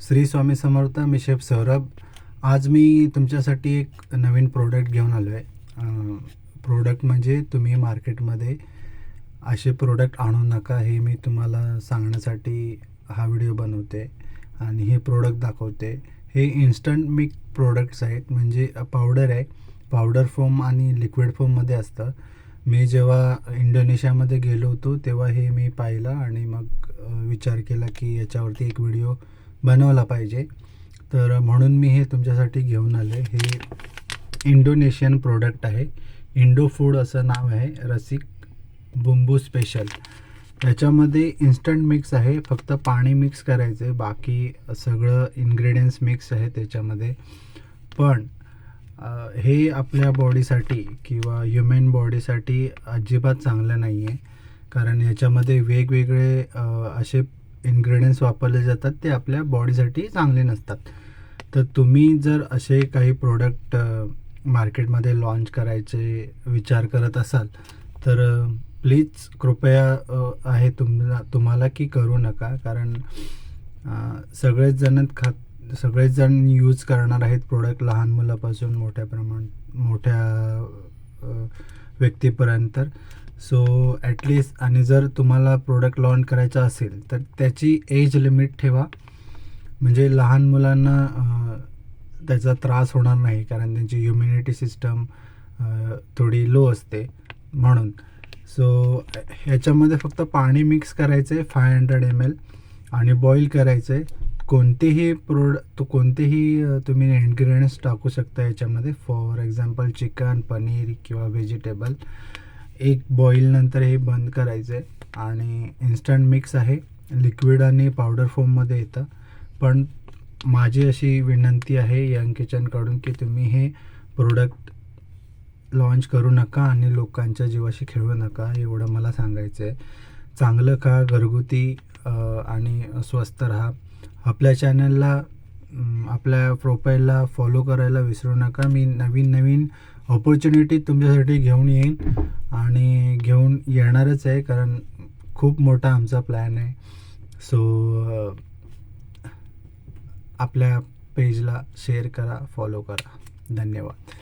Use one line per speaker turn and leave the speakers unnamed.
श्री स्वामी समर्थ. मी chef Saurabh. आज मी तुमच्यासाठी एक नवीन प्रोडक्ट घेऊन आलो आहे. प्रोडक्ट म्हणजे तुम्ही मार्केटमध्ये असे प्रोडक्ट आणू नका, हे मी तुम्हाला सांगण्यासाठी हा व्हिडिओ बनवते आणि हे प्रोडक्ट दाखवते. हे इन्स्टंट मिल्क प्रोडक्ट्स आहेत, म्हणजे पावडर आहे. पावडर फॉर्म आणि लिक्विड फॉर्ममध्ये असतं. मी जेव्हा इंडोनेशियामध्ये गेलो होतो तेव्हा हे मी पाहिलं आणि मग विचार केला की याच्यावरती एक व्हिडिओ बनवला पाहिजे. तर म्हणून मी हे तुमच्यासाठी घेऊन आले. हे इंडोनेशियन प्रोडक्ट आहे. इंडो फूड असं नाव आहे. रसिक बुंबू स्पेशल. याच्यामध्ये इन्स्टंट मिक्स आहे, फक्त पाणी मिक्स करायचं आहे, बाकी सगळं इन्ग्रेडियंट्स मिक्स आहे त्याच्यामध्ये. पण हे आपल्या बॉडीसाठी किंवा ह्युमन बॉडीसाठी अजिबात चांगलं नाही आहे, कारण याच्यामध्ये वेगवेगळे असे इन्ग्रेडियंट्स वापरले जातात ते आपल्या बॉडीसाठी चांगले नसतात. तर तुम्ही जर असे काही प्रोडक्ट मार्केटमध्ये लॉन्च करायचे विचार करत असाल तर प्लीज कृपया आहे तुम्हाला की करू नका, कारण सगळेच जण यूज करणार आहेत प्रोडक्ट, लहान मुलापासून मोठ्या व्यक्तीपर्यंत. सो ॲटलिस्ट, आणि जर तुम्हाला प्रोडक्ट लॉन्च करायचा असेल तर त्याची एज लिमिट ठेवा, म्हणजे लहान मुलांना त्याचा त्रास होणार नाही, कारण त्यांची इम्युनिटी सिस्टम थोडी लो असते म्हणून. सो ह्याच्यामध्ये फक्त पाणी मिक्स करायचं आहे 500 ml आणि बॉईल करायचं आहे. कोणतेही तुम्ही इन्ग्रेडियंट्स टाकू शकता याच्यामध्ये. फॉर एक्झाम्पल चिकन, पनीर किंवा व्हेजिटेबल. एक बॉईलनंतर हे बंद करायचं आहे. आणि इन्स्टंट मिक्स आहे, लिक्विड आणि पावडर फॉर्ममध्ये येतं. पण माझी अशी विनंती आहे यंग किचनकडून की तुम्ही हे प्रोडक्ट लॉन्च करू नका आणि लोकांच्या जीवाशी खेळू नका, एवढं मला सांगायचं आहे. चांगलं खा, घरगुती आणि स्वस्त राहा. आपल्या चॅनलला, आपल्या प्रोफाईलला फॉलो करायला विसरू नका. मी नवीन ऑपॉर्च्युनिटी तुमच्यासाठी घेऊन येईन आणि घेऊन येणारच आहे, कारण खूप मोठा आमचा प्लॅन आहे. सो आपल्या पेजला शेअर करा, फॉलो करा. धन्यवाद.